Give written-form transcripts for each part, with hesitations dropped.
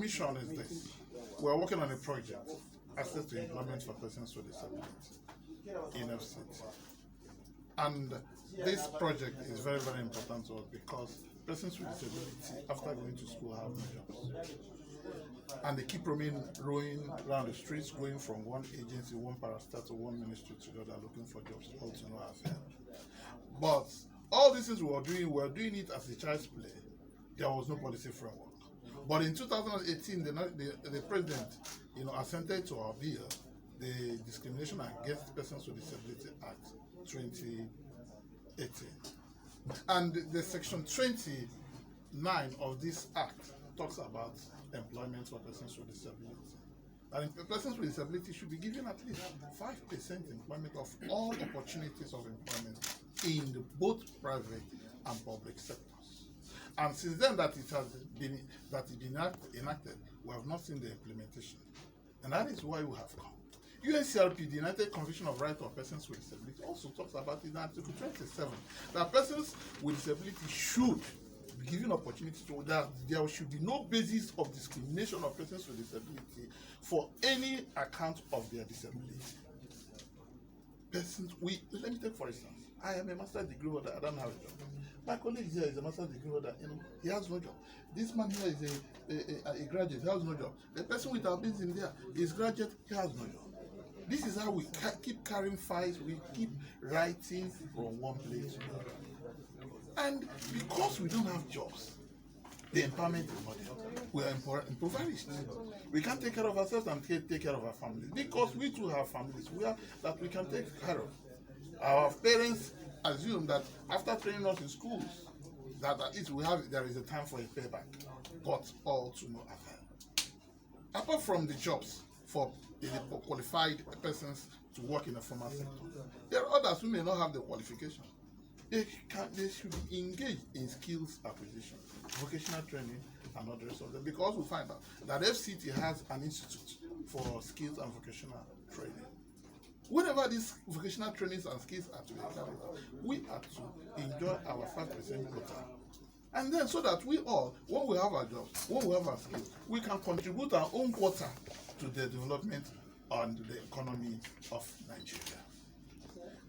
vision is this. We're working on a project, Access to Employment for Persons with Disability, in FCT. And this project is very, very important to us because persons with disability, after going to school, have no jobs. And they keep rowing around the streets, going from one agency, one parastatal to one ministry to the other, looking for jobs, all to no avail. But all these things we were doing it as a child's play. There was no policy framework. But in 2018, the president, assented to our bill, the Discrimination Against Persons with Disability Act 2018. And the section 29 of this act talks about employment for persons with disability. And persons with disability should be given at least 5% employment of all opportunities of employment in both private and public sectors. And since then that it has been enacted, we have not seen the implementation. And that is why we have come. UNCRP, the United Convention of Rights of Persons with Disability, also talks about it in Article 27, that persons with disability should be given opportunity to that there should be no basis of discrimination of persons with disability for any account of their disability. Let me take for instance, I am a master's degree holder, I don't have a job. My colleague here is a master's degree holder, he has no job. This man here is a graduate, he has no job. The person with albins in there is graduate, he has no job. This is how we keep carrying fights, we keep writing from one place to another. And because we don't have jobs, the empowerment is not there. We are impoverished. We can't take care of ourselves and take care of our families. Because we too have families that we can take care of. Our parents assume that after training us in schools, that at least there is a time for a payback, but all to no avail. Apart from the jobs for the qualified persons to work in the formal sector, there are others who may not have the qualification. They should be engaged in skills acquisition, vocational training, and all the rest of them, because we find out that FCT has an institute for skills and vocational training. Whenever these vocational trainings and skills are to be carried out, we are to enjoy our 5% quota. And then so that we all, when we have our jobs, when we have our skills, we can contribute our own quota to the development and the economy of Nigeria.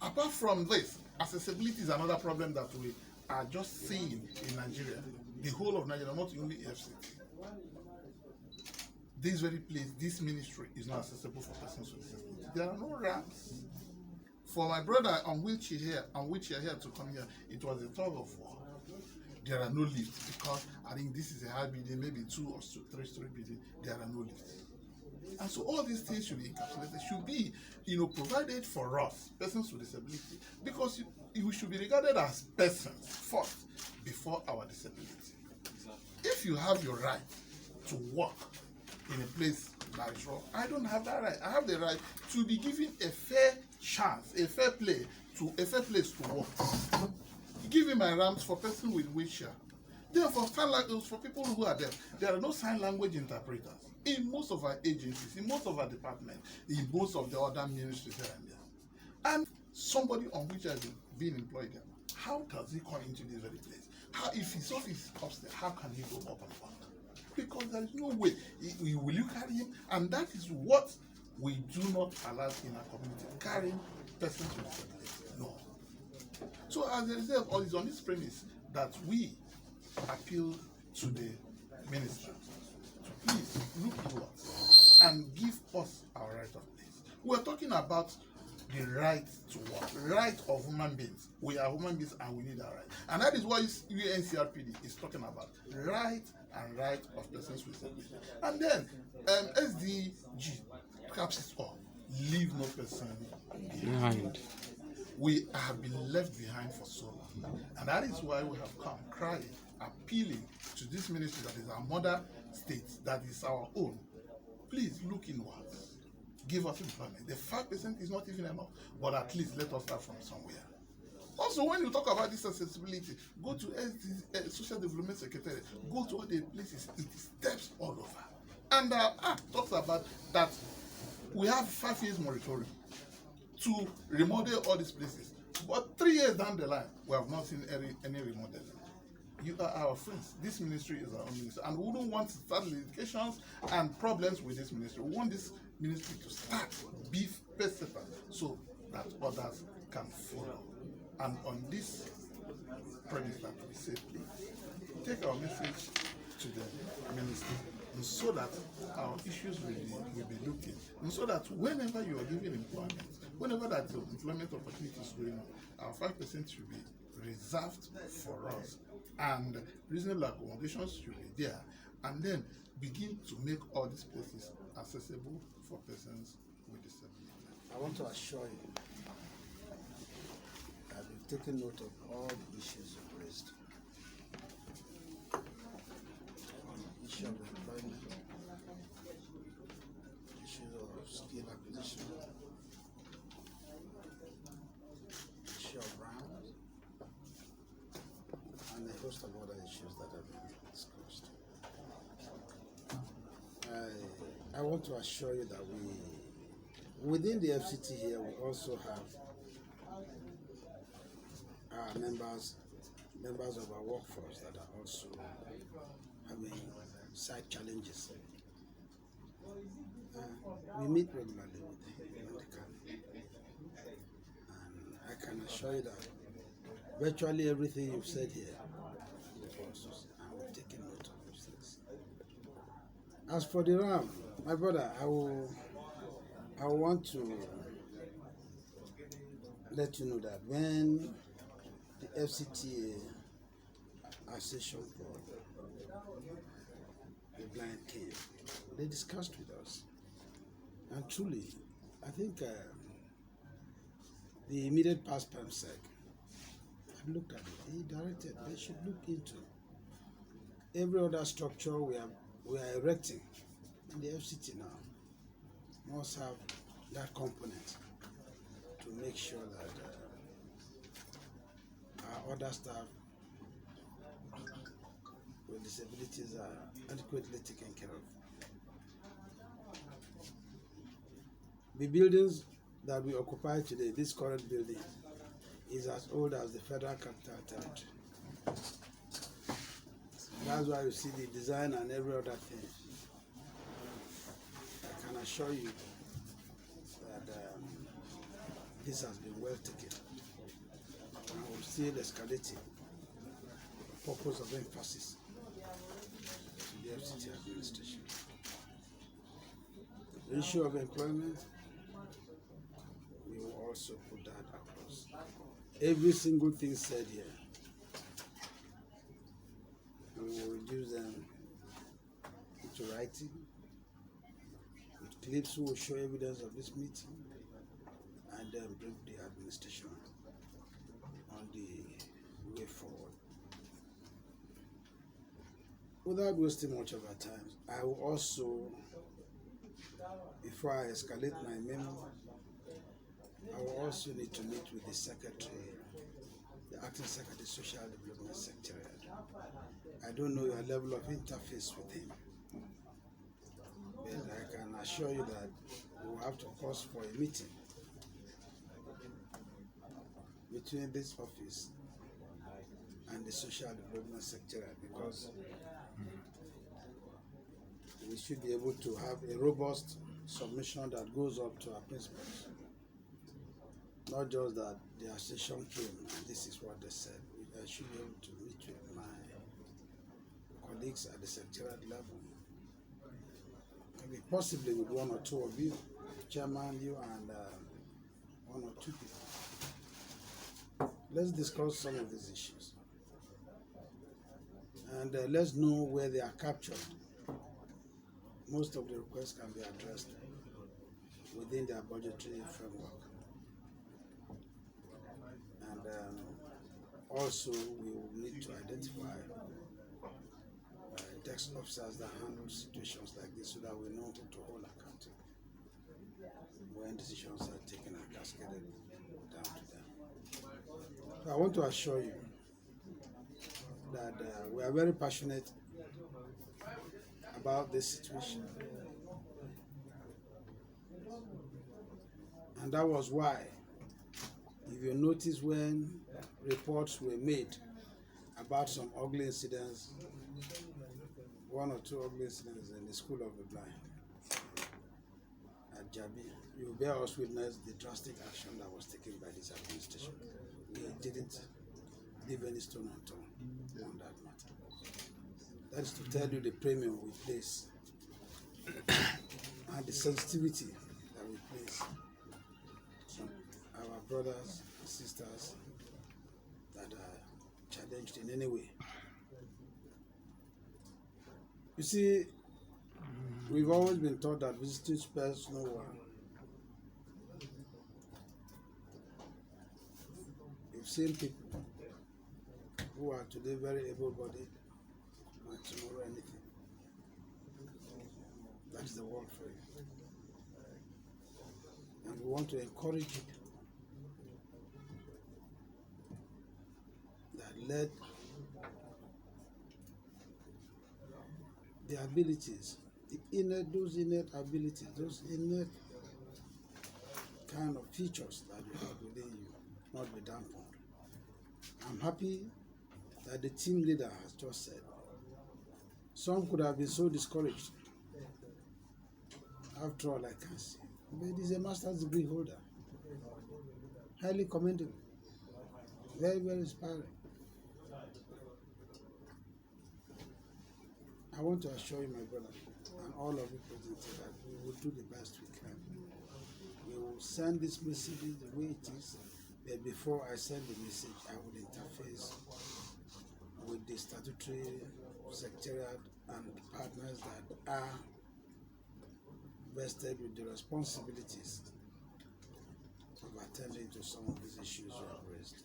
Apart from this, accessibility is another problem that we are just seeing in Nigeria, the whole of Nigeria, not only FCT. This very place, this ministry is not accessible for persons with disability. There are no ramps. For my brother on which here to come here, it was a tug of war. There are no lifts because I think this is a high building, maybe 2 or 3-story building. There are no lifts. And so all these things should be encapsulated, should be, provided for us, persons with disability, because we should be regarded as persons first before our disability. If you have your right to work in a place that is wrong, I don't have that right. I have the right to be given a fair chance, a fair place to work. Giving my ramps for persons with wheelchair. Therefore, for people who are deaf, there are no sign language interpreters in most of our agencies, in most of our departments, in most of the other ministries here and there. And somebody on which has been employed there, how does he come into this very place? If his office is upstairs, how can he go up and down? Because there is no way. Will you carry him? And that is what we do not allow in our community, carrying persons with disabilities. No. So as a result, all is on this premise that we appeal to the minister to please look inwards and give us our right of place. We are talking about the right to work, right of human beings. We are human beings and we need our right. And that is what UNCRPD is talking about, right and right of persons with disability. And then SDG caps it all, leave no person behind. We have been left behind for so long. And that is why we have come crying, appealing to this ministry that is our mother state, that is our own. Please look inwards. Give us employment. The 5% is not even enough, but at least let us start from somewhere. Also, when you talk about this accessibility, go to Social Development Secretariat, go to all the places, it steps all over. And our act talks about that we have 5 years moratorium to remodel all these places. But 3 years down the line, we have not seen any remodeling. You are our friends. This ministry is our own ministry, and we wouldn't want to start litigations and problems with this ministry. We want this ministry to start beef festival so that others can follow. And on this premise that we say, please take our message to the ministry, and so that our issues will be looked at, and so that whenever you are given employment, whenever that the employment opportunity is going on, our 5% should be reserved for us, and reasonable accommodations should be there, and then begin to make all these places accessible for persons with disability. I want to assure you that we've taken note of all the issues you've raised. On the issue of employment, issue of skill acquisition, issue of rounds, and a host of other issues that have been discussed. I want to assure you that within the FCT here, we also have our members of our workforce that are also having side challenges. We meet regularly with them when they can. And I can assure you that virtually everything you've said here, and we've taken note of those things. As for the RAM, my brother, I want to let you know that when the FCTA Association for the Blind came, they discussed with us, and truly, I think the immediate past PAMSEC had looked at it. He directed they should look into every other structure we are erecting in the FCT now. Must have that component to make sure that our other staff with disabilities are adequately taken care of. The buildings that we occupy today, this current building, is as old as the Federal Capital Territory. That's why you see the design and every other thing. I can assure you that this has been well taken. And we're still escalating the purpose of emphasis to the FCT administration. The issue of employment, we will also put that across. Every single thing said here, we will reduce them into writing, with clips who will show evidence of this meeting, and then brief the administration on the way forward. Without wasting much of our time, I will also, before I escalate my memo, I will also need to meet with the secretary, the acting secretary, social development secretariat. I don't know your level of interface with him, but I can assure you that we will have to pause for a meeting between this office and the social development secretariat, because we should be able to have a robust submission that goes up to our principals. Not just that the association came and this is what they said. I should be able to meet with my colleagues at the secretariat level. Maybe possibly with one or two of you, chairman, you, and one or two people. Let's discuss some of these issues. And let's know where they are captured. Most of the requests can be addressed within their budgetary framework. And also, we will need to identify desk officers that handle situations like this so that we know who to hold accountable when decisions are taken and cascaded down to them. So I want to assure you that we are very passionate about this situation. And that was why, if you notice when reports were made about some ugly incidents, one or two ugly incidents in the School of the Blind at Jabi. You bear us witness the drastic action that was taken by this administration. We didn't leave any stone unturned on that matter. That is to tell you the premium we place and the sensitivity that we place on our brothers and sisters that are challenged in any way. You see, we've always been taught that visiting spares no one. You've seen people who are today very able-bodied and tomorrow anything. That's the world for you. And we want to encourage you that let the abilities, those innate abilities, those innate kind of features that you have within you, not be dampened. I'm happy that the team leader has just said some could have been so discouraged. After all, I can see, but he's a master's degree holder, highly commendable, very, very inspiring. I want to assure you, my brother, and all of you present here, that we will do the best we can. We will send this message the way it is, but before I send the message, I will interface with the statutory secretariat and partners that are vested with the responsibilities of attending to some of these issues you have raised.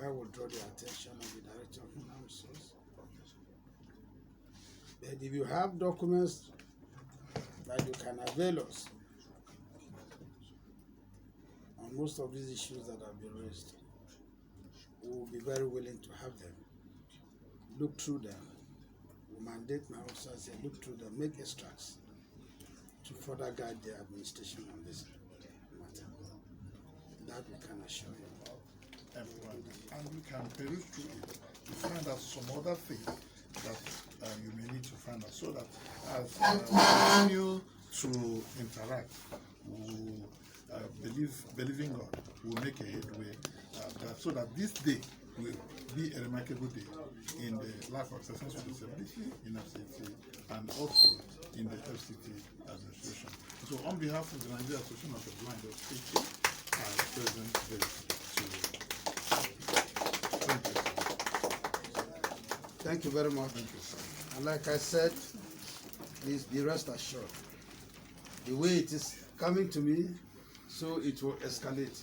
I will draw the attention of the Director of Human Resources. But if you have documents that you can avail us on most of these issues that have been raised, we will be very willing to have them. Look through them. We mandate my officers and look through them, make extracts to further guide the administration on this matter. That we can assure you. Everyone, and we can peruse through it to find out some other things that you may need to find out, so that as we continue to interact, we believe in God, we will make a headway, so that this day will be a remarkable day in the life of persons with disability in FCT and also in the FCT administration. So on behalf of the Nigerian Association of the Blind FCT, I present this to you. Thank you very much. Thank you, sir. And like I said, please be rest assured. The way it is coming to me, so it will escalate.